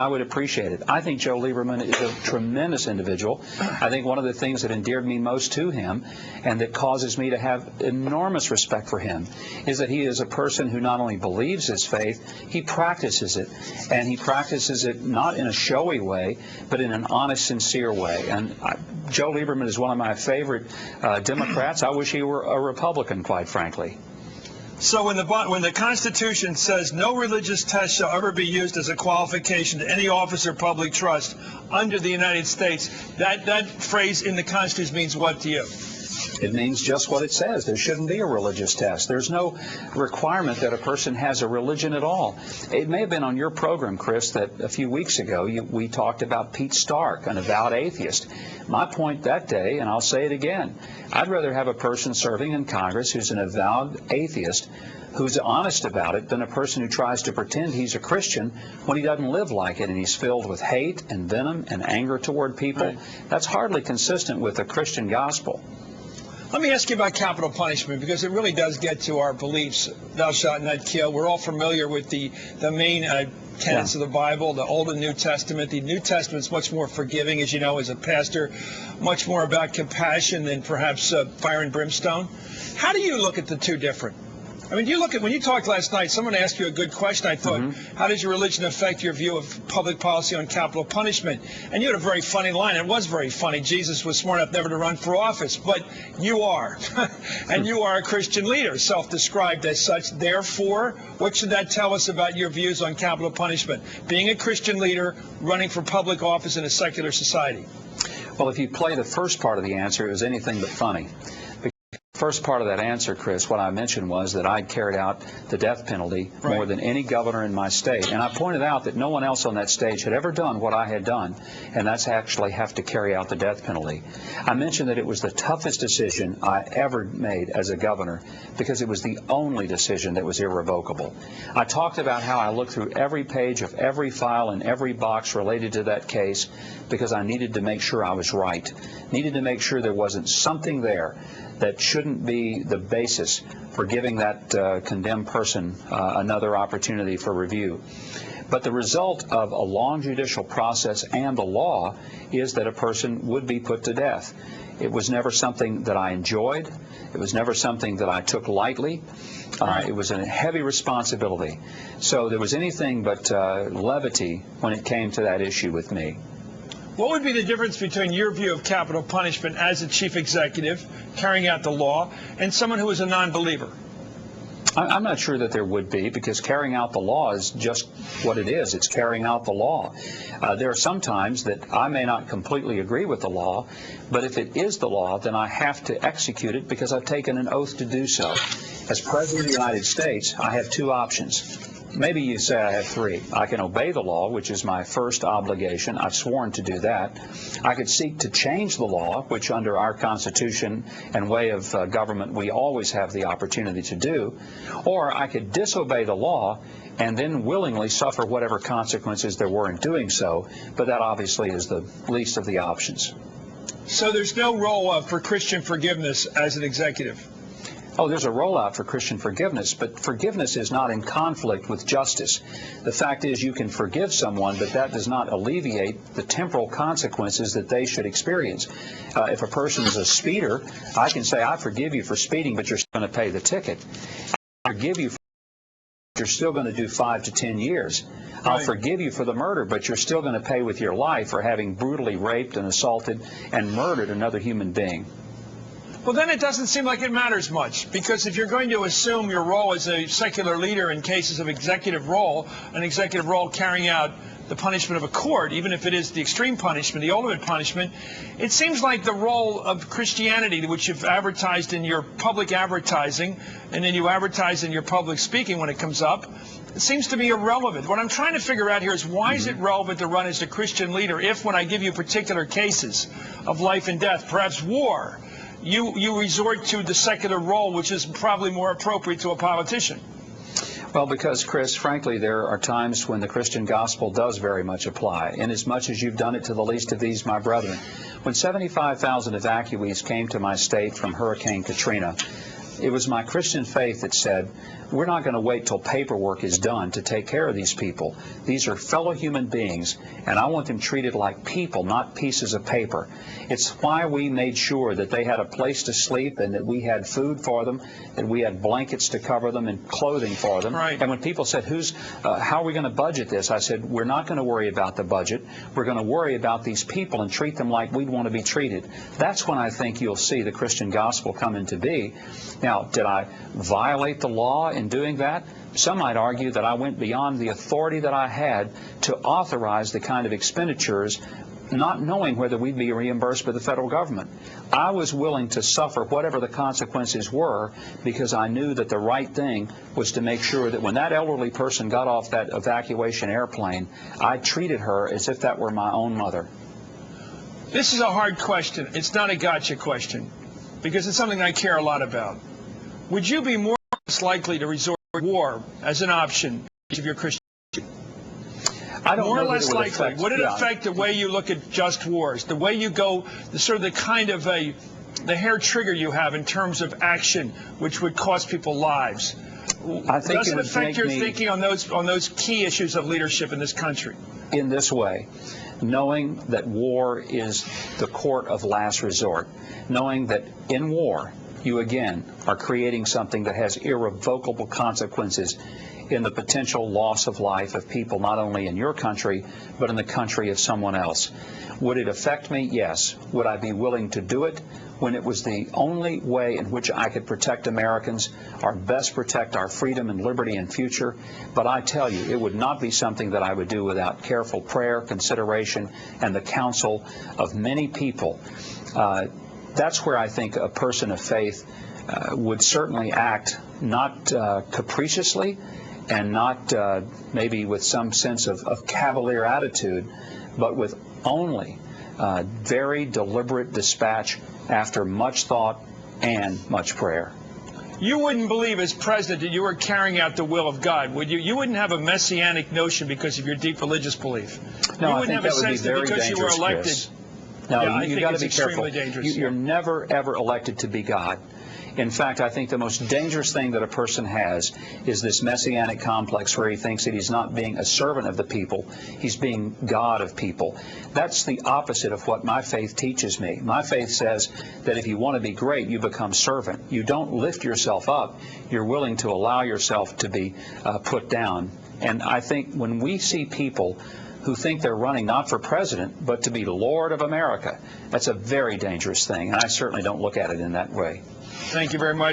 I would appreciate it. I think Joe Lieberman is a tremendous individual. I think one of the things that endeared me most to him and that causes me to have enormous respect for him is that he is a person who not only believes his faith, he practices it. And he practices it not in a showy way, but in an honest, sincere way. And Joe Lieberman is one of my favorite Democrats. I wish he were a Republican, quite frankly. So when the Constitution says no religious test shall ever be used as a qualification to any office or public trust under the United States, that phrase in the Constitution means what to you? It means just what it says. There shouldn't be a religious test. There's no requirement that a person has a religion at all. It may have been on your program, Chris, that a few weeks ago we talked about Pete Stark, an avowed atheist. My point that day, and I'll say it again, I'd rather have a person serving in Congress who's an avowed atheist, who's honest about it, than a person who tries to pretend he's a Christian when he doesn't live like it and he's filled with hate and venom and anger toward people. Right. That's hardly consistent with the Christian gospel. Let me ask you about capital punishment, because it really does get to our beliefs. Thou shalt not kill. We're all familiar with the main tenets of the Bible, the Old and New Testament. The New Testament's much more forgiving, as you know, as a pastor, much more about compassion than perhaps fire and brimstone. How do you look at the two different? I mean, when you talked last night, someone asked you a good question. I thought, how does your religion affect your view of public policy on capital punishment? And you had a very funny line. It was very funny. Jesus was smart enough never to run for office, but you are. And you are a Christian leader, self-described as such. Therefore, what should that tell us about your views on capital punishment? Being a Christian leader, running for public office in a secular society. Well, if you play the first part of the answer, it was anything but funny. First part of that answer, Chris, what I mentioned was that I'd carried out the death penalty more than any governor in my state. And I pointed out that no one else on that stage had ever done what I had done, and that's actually have to carry out the death penalty. I mentioned that it was the toughest decision I ever made as a governor because it was the only decision that was irrevocable. I talked about how I looked through every page of every file and every box related to that case because I needed to make sure I was right, needed to make sure there wasn't something there that shouldn't be the basis for giving that condemned person another opportunity for review. But the result of a long judicial process and the law is that a person would be put to death. It was never something that I enjoyed. It was never something that I took lightly. It was a heavy responsibility. So there was anything but levity when it came to that issue with me. What would be the difference between your view of capital punishment as a chief executive, carrying out the law, and someone who is a non-believer? I'm not sure that there would be, because carrying out the law is just what it is. It's carrying out the law. There are some times that I may not completely agree with the law, but if it is the law, then I have to execute it because I've taken an oath to do so. As President of the United States, I have two options. Maybe you say I have three. I can obey the law, which is my first obligation. I've sworn to do that. I could seek to change the law, which under our Constitution and way of government we always have the opportunity to do. Or I could disobey the law and then willingly suffer whatever consequences there were in doing so. But that obviously is the least of the options. So there's no role for Christian forgiveness as an executive? Oh, there's a rollout for Christian forgiveness, but forgiveness is not in conflict with justice. The fact is you can forgive someone, but that does not alleviate the temporal consequences that they should experience. If a person is a speeder, I can say, I forgive you for speeding, but you're still going to pay the ticket. I forgive you, but you're still going to do 5 to 10 years. I'll forgive you for the murder, but you're still going to pay with your life for having brutally raped and assaulted and murdered another human being. Well, then it doesn't seem like it matters much, because if you're going to assume your role as a secular leader in cases of executive role, an executive role carrying out the punishment of a court, even if it is the extreme punishment, the ultimate punishment, it seems like the role of Christianity, which you've advertised in your public advertising, and then you advertise in your public speaking when it comes up, it seems to be irrelevant. What I'm trying to figure out here is why is it relevant to run as a Christian leader if, when I give you particular cases of life and death, perhaps war, you resort to the secular role, which is probably more appropriate to a politician? Well, because, Chris, frankly, there are times when the Christian gospel does very much apply, inasmuch as you've done it to the least of these, my brethren. When 75,000 evacuees came to my state from Hurricane Katrina, It was my Christian faith that said, we're not going to wait till paperwork is done to take care of these people. These are fellow human beings, and I want them treated like people, not pieces of paper. It's why we made sure that they had a place to sleep and that we had food for them, that we had blankets to cover them and clothing for them. Right. And when people said, how are we going to budget this? I said, we're not going to worry about the budget. We're going to worry about these people and treat them like we'd want to be treated. That's when I think you'll see the Christian gospel come into being. Now, did I violate the law in doing that? Some might argue that I went beyond the authority that I had to authorize the kind of expenditures, not knowing whether we'd be reimbursed by the federal government. I was willing to suffer whatever the consequences were because I knew that the right thing was to make sure that when that elderly person got off that evacuation airplane, I treated her as if that were my own mother. This is a hard question. It's not a gotcha question, because it's something I care a lot about. Would you be more likely to resort to war as an option if you're Christian? I don't more know or less likely. Affect, would it affect the way you look at just wars, the way you go, the kind of the hair trigger you have in terms of action, which would cost people lives? I think does it would affect your thinking on those key issues of leadership in this country? In this way, knowing that war is the court of last resort, knowing that in war you again are creating something that has irrevocable consequences in the potential loss of life of people not only in your country but in the country of someone else. Would it affect me? Yes. Would I be willing to do it when it was the only way in which I could protect Americans, or best protect our freedom and liberty and future? But I tell you, it would not be something that I would do without careful prayer, consideration, and the counsel of many people. That's where I think a person of faith would certainly act not capriciously and not maybe with some sense of cavalier attitude, but with only very deliberate dispatch after much thought and much prayer. You wouldn't believe as president that you were carrying out the will of God, would you? You wouldn't have a messianic notion because of your deep religious belief. No, you I wouldn't think have that a would be sense that very because you were dangerous, elected. Chris. No, yeah, you got to be careful. Dangerous. You're never, ever elected to be God. In fact, I think the most dangerous thing that a person has is this messianic complex where he thinks that he's not being a servant of the people, he's being God of people. That's the opposite of what my faith teaches me. My faith says that if you want to be great, you become servant. You don't lift yourself up. You're willing to allow yourself to be put down. And I think when we see people who think they're running not for president, but to be Lord of America, that's a very dangerous thing. And I certainly don't look at it in that way. Thank you very much.